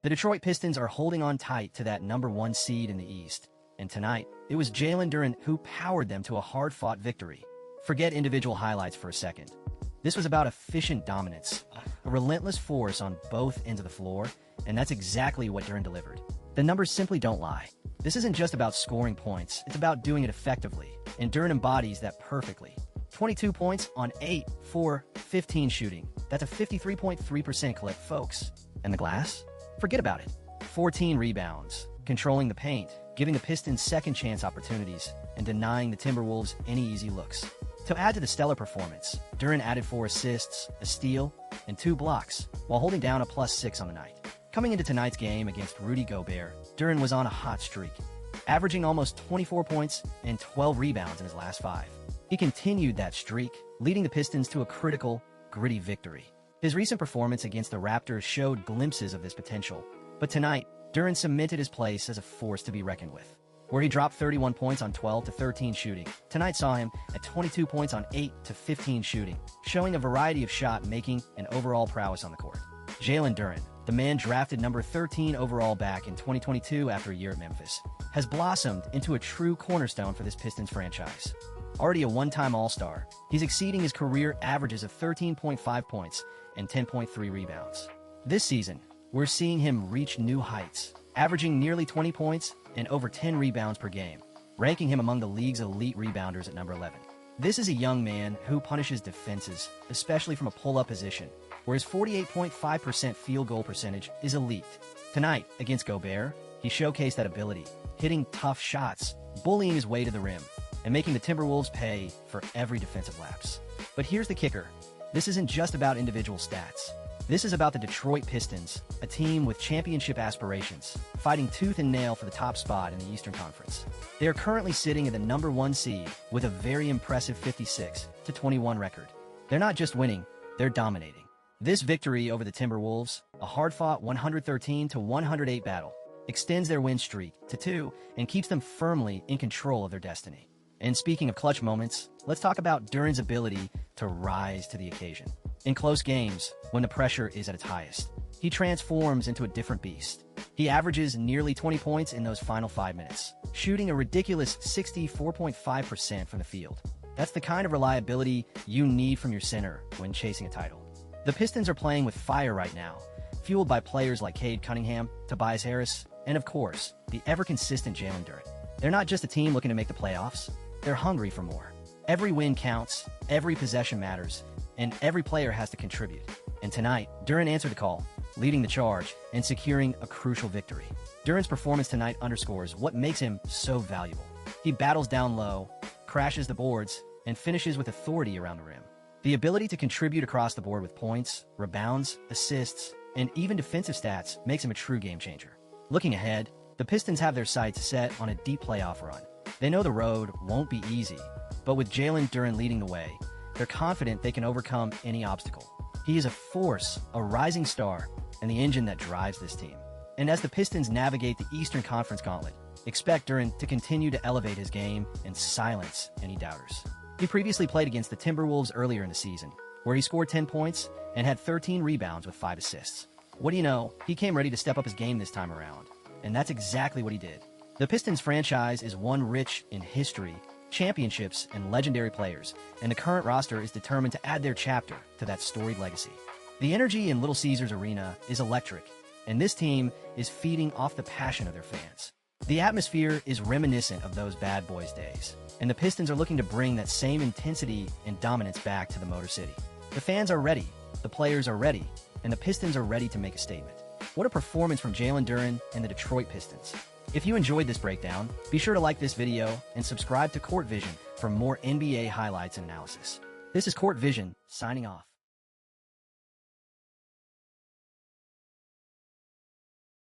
The Detroit Pistons are holding on tight to that #1 seed in the East, and tonight, it was Jalen Duren who powered them to a hard-fought victory. Forget individual highlights for a second. This was about efficient dominance, a relentless force on both ends of the floor, and that's exactly what Duren delivered. The numbers simply don't lie. This isn't just about scoring points, it's about doing it effectively, and Duren embodies that perfectly. 22 points on 8, 4, 15 shooting. That's a 53.3% clip, folks. And the glass? Forget about it. 14 rebounds, controlling the paint, giving the Pistons second-chance opportunities, and denying the Timberwolves any easy looks. To add to the stellar performance, Duren added 4 assists, a steal, and 2 blocks, while holding down a +6 on the night. Coming into tonight's game against Rudy Gobert, Duren was on a hot streak, averaging almost 24 points and 12 rebounds in his last 5. He continued that streak, leading the Pistons to a critical, gritty victory. His recent performance against the Raptors showed glimpses of this potential, but tonight, Duren cemented his place as a force to be reckoned with. Where he dropped 31 points on 12 to 13 shooting, tonight saw him at 22 points on 8 to 15 shooting, showing a variety of shot-making and overall prowess on the court. Jalen Duren, the man drafted number 13 overall back in 2022 after a year at Memphis, has blossomed into a true cornerstone for this Pistons franchise. Already a one-time All-Star, he's exceeding his career averages of 13.5 points and 10.3 rebounds. This season, we're seeing him reach new heights, averaging nearly 20 points and over 10 rebounds per game, ranking him among the league's elite rebounders at number 11. This is a young man who punishes defenses, especially from a pull-up position, where his 48.5% field goal percentage is elite. Tonight, against Gobert, he showcased that ability, hitting tough shots, bullying his way to the rim, and making the Timberwolves pay for every defensive lapse. But here's the kicker. This isn't just about individual stats. This is about the Detroit Pistons, a team with championship aspirations, fighting tooth and nail for the top spot in the Eastern Conference. They are currently sitting at the #1 seed with a very impressive 56-21 record. They're not just winning, they're dominating. This victory over the Timberwolves, a hard-fought 113-108 battle, extends their win streak to 2 and keeps them firmly in control of their destiny. And speaking of clutch moments, let's talk about Duren's ability to rise to the occasion. In close games, when the pressure is at its highest, he transforms into a different beast. He averages nearly 20 points in those final 5 minutes, shooting a ridiculous 64.5% from the field. That's the kind of reliability you need from your center when chasing a title. The Pistons are playing with fire right now, fueled by players like Cade Cunningham, Tobias Harris, and of course, the ever-consistent Jalen Duren. They're not just a team looking to make the playoffs, they're hungry for more. Every win counts, every possession matters, and every player has to contribute. And tonight, Duren answered the call, leading the charge and securing a crucial victory. Duren's performance tonight underscores what makes him so valuable. He battles down low, crashes the boards, and finishes with authority around the rim. The ability to contribute across the board with points, rebounds, assists, and even defensive stats makes him a true game changer. Looking ahead, the Pistons have their sights set on a deep playoff run. They know the road won't be easy, but with Jalen Duren leading the way, they're confident they can overcome any obstacle. He is a force, a rising star, and the engine that drives this team. And as the Pistons navigate the Eastern Conference gauntlet, expect Duren to continue to elevate his game and silence any doubters. He previously played against the Timberwolves earlier in the season, where he scored 10 points and had 13 rebounds with 5 assists. What do you know, he came ready to step up his game this time around, and that's exactly what he did. The Pistons franchise is one rich in history, championships, and legendary players, and the current roster is determined to add their chapter to that storied legacy. The energy in Little Caesars Arena is electric, and this team is feeding off the passion of their fans. The atmosphere is reminiscent of those bad boys days, and the Pistons are looking to bring that same intensity and dominance back to the Motor City. The fans are ready, the players are ready, and the Pistons are ready to make a statement. What a performance from Jalen Duren and the Detroit Pistons. If you enjoyed this breakdown, be sure to like this video and subscribe to Court Vision for more NBA highlights and analysis. This is Court Vision, signing off.